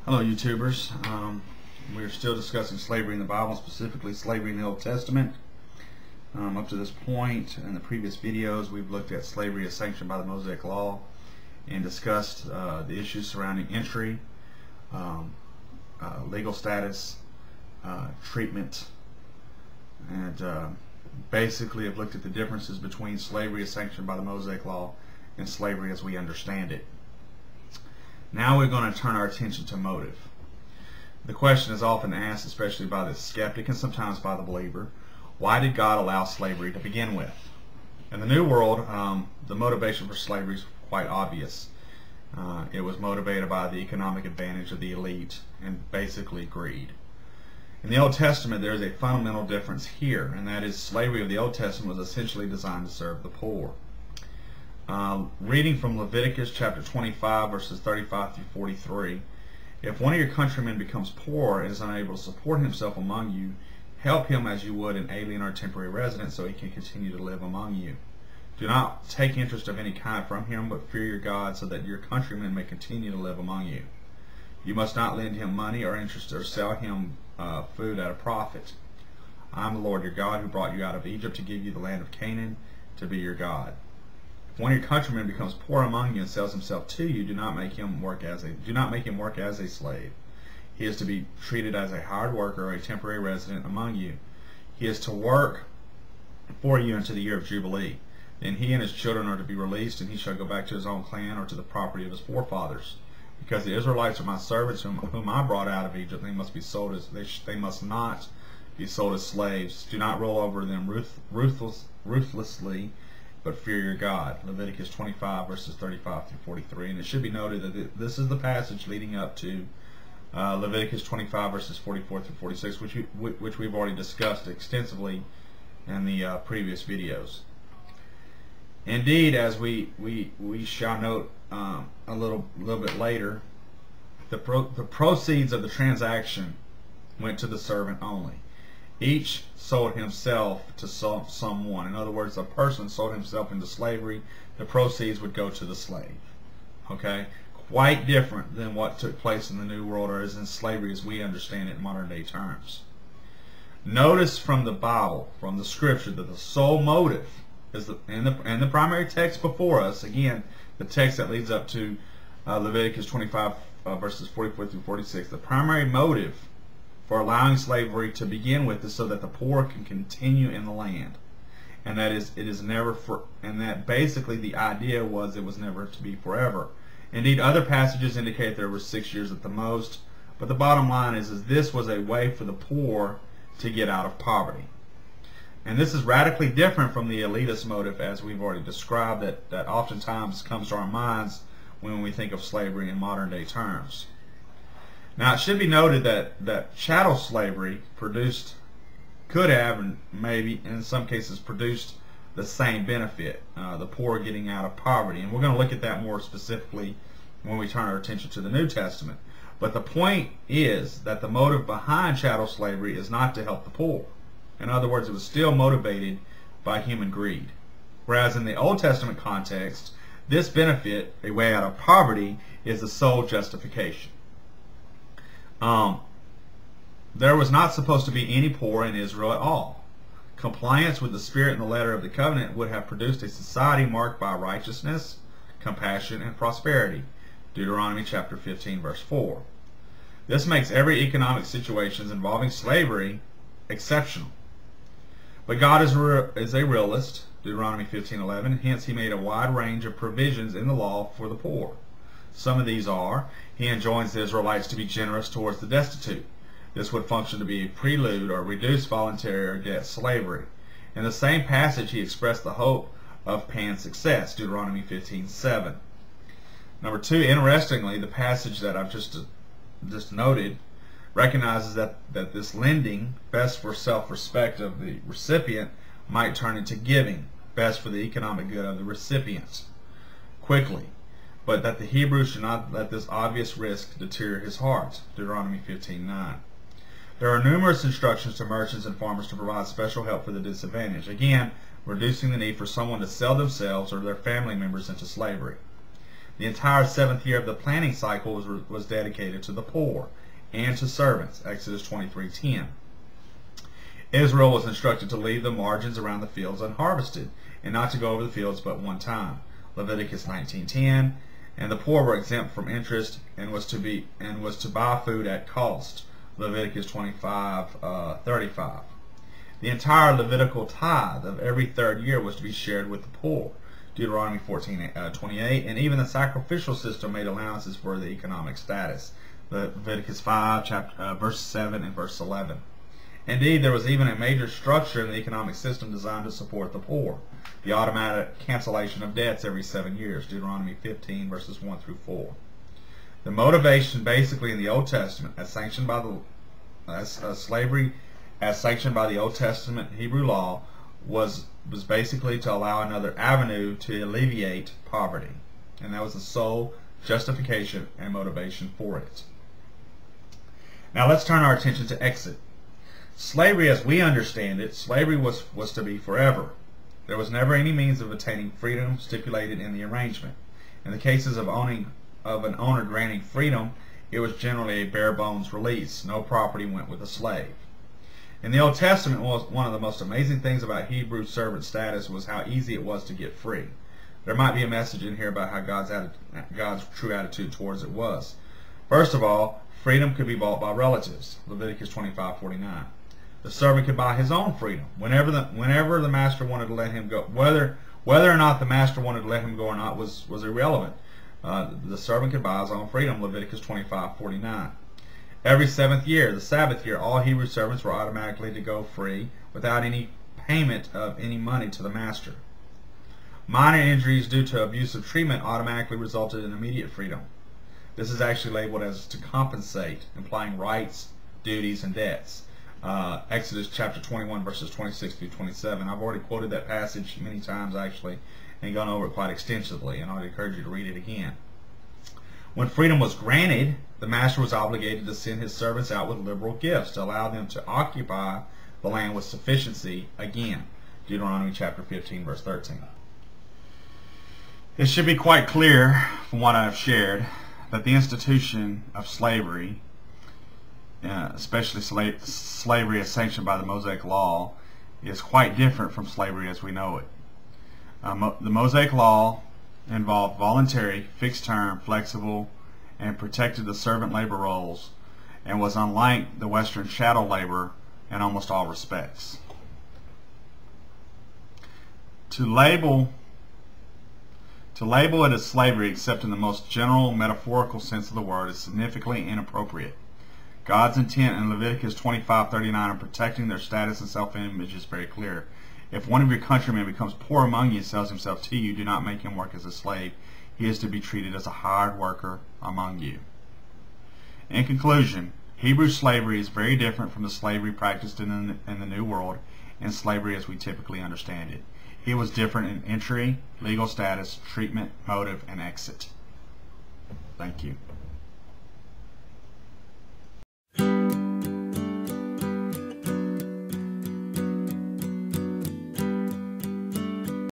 Hello YouTubers. We're still discussing slavery in the Bible, specifically slavery in the Old Testament. Up to this point in the previous videos we've looked at slavery as sanctioned by the Mosaic Law and discussed the issues surrounding entry, legal status, treatment, and basically have looked at the differences between slavery as sanctioned by the Mosaic Law and slavery as we understand it. Now we're going to turn our attention to motive. The question is often asked, especially by the skeptic and sometimes by the believer, why did God allow slavery to begin with? In the New World, the motivation for slavery is quite obvious. It was motivated by the economic advantage of the elite and basically greed. In the Old Testament, there is a fundamental difference here, and that is slavery of the Old Testament was essentially designed to serve the poor. Reading from Leviticus chapter 25 verses 35 through 43, if one of your countrymen becomes poor and is unable to support himself among you, help him as you would an alien or temporary resident so he can continue to live among you. Do not take interest of any kind from him, but fear your God so that your countrymen may continue to live among you. You must not lend him money or interest or sell him food at a profit. I am the Lord your God who brought you out of Egypt to give you the land of Canaan to be your God. If one of your countrymen becomes poor among you and sells himself to you, do not make him work as a slave. He is to be treated as a hired worker or a temporary resident among you. He is to work for you until the year of Jubilee. Then he and his children are to be released, and he shall go back to his own clan or to the property of his forefathers. Because the Israelites are my servants, whom I brought out of Egypt, they must not be sold as slaves. Do not roll over them ruthlessly, but fear your God. Leviticus 25 verses 35 through 43. And it should be noted that this is the passage leading up to Leviticus 25 verses 44 through 46, which we've already discussed extensively in the previous videos. Indeed, as we shall note a little bit later, the proceeds of the transaction went to the servant only. Each sold himself to someone. In other words, a person sold himself into slavery. The proceeds would go to the slave. Okay? Quite different than what took place in the New World, or is in slavery as we understand it in modern day terms. Notice from the Bible, from the Scripture, that the sole motive is in the primary text before us. Again, the text that leads up to Leviticus 25 verses 44 through 46. The primary motive for allowing slavery to begin with is so that the poor can continue in the land, and that basically the idea was it was never to be forever. Indeed, other passages indicate there were 6 years at the most, but the bottom line is this was a way for the poor to get out of poverty. And this is radically different from the elitist motive, as we've already described, that oftentimes comes to our minds when we think of slavery in modern day terms. Now, it should be noted that chattel slavery could have, and maybe in some cases produced, the same benefit, the poor getting out of poverty. And we're going to look at that more specifically when we turn our attention to the New Testament. But the point is that the motive behind chattel slavery is not to help the poor. In other words, it was still motivated by human greed. Whereas in the Old Testament context, this benefit, a way out of poverty, is the sole justification. There was not supposed to be any poor in Israel at all. Compliance with the spirit and the letter of the covenant would have produced a society marked by righteousness, compassion, and prosperity. Deuteronomy chapter 15 verse 4. This makes every economic situation involving slavery exceptional. But God is a realist, Deuteronomy 15:11, hence he made a wide range of provisions in the law for the poor. Some of these are, he enjoins the Israelites to be generous towards the destitute. This would function to be a prelude or reduce voluntary or debt slavery. In the same passage, he expressed the hope of Pan's success, Deuteronomy 15:7. Number two, interestingly, the passage that I've just noted recognizes that this lending, best for self-respect of the recipient, might turn into giving, best for the economic good of the recipient, quickly. But that the Hebrew should not let this obvious risk deter his heart, Deuteronomy 15:9. There are numerous instructions to merchants and farmers to provide special help for the disadvantaged, again, reducing the need for someone to sell themselves or their family members into slavery. The entire 7th year of the planting cycle was dedicated to the poor and to servants, Exodus 23:10. Israel was instructed to leave the margins around the fields unharvested and not to go over the fields but one time, Leviticus 19:10. And the poor were exempt from interest and was to buy food at cost, Leviticus 25:35. The entire Levitical tithe of every 3rd year was to be shared with the poor, Deuteronomy 14:28, and even the sacrificial system made allowances for the economic status, Leviticus 5, verse 7 and verse 11. Indeed, there was even a major structure in the economic system designed to support the poor, the automatic cancellation of debts every 7 years, Deuteronomy 15, verses 1 through 4. The motivation basically in the Old Testament, as sanctioned by slavery as sanctioned by the Old Testament Hebrew law, was basically to allow another avenue to alleviate poverty. And that was the sole justification and motivation for it. Now let's turn our attention to exit. Slavery, as we understand it, slavery was to be forever. There was never any means of attaining freedom stipulated in the arrangement. In the cases of an owner granting freedom, it was generally a bare bones release. No property went with a slave. In the Old Testament, one of the most amazing things about Hebrew servant status was how easy it was to get free. There might be a message in here about how God's true attitude towards it was. First of all, freedom could be bought by relatives, Leviticus 25:49. The servant could buy his own freedom whenever the master wanted to let him go. Whether or not the master wanted to let him go or not was irrelevant. The servant could buy his own freedom, Leviticus 25:49. Every 7th year, the Sabbath year, all Hebrew servants were automatically to go free without any payment of any money to the master. Minor injuries due to abusive treatment automatically resulted in immediate freedom. This is actually labeled as to compensate, implying rights, duties, and debts. Exodus chapter 21, verses 26 through 27. I've already quoted that passage many times actually and gone over it quite extensively, and I would encourage you to read it again. When freedom was granted, the master was obligated to send his servants out with liberal gifts to allow them to occupy the land with sufficiency again. Deuteronomy chapter 15, verse 13. It should be quite clear from what I have shared that the institution of slavery, especially slavery as sanctioned by the Mosaic Law, is quite different from slavery as we know it. The Mosaic Law involved voluntary, fixed-term, flexible, and protected the servant labor roles, and was unlike the Western chattel labor in almost all respects. To label it as slavery, except in the most general metaphorical sense of the word, is significantly inappropriate. God's intent in Leviticus 25:39 on protecting their status and self-image is very clear. If one of your countrymen becomes poor among you and sells himself to you, do not make him work as a slave. He is to be treated as a hired worker among you. In conclusion, Hebrew slavery is very different from the slavery practiced in the New World and slavery as we typically understand it. It was different in entry, legal status, treatment, motive, and exit. Thank you.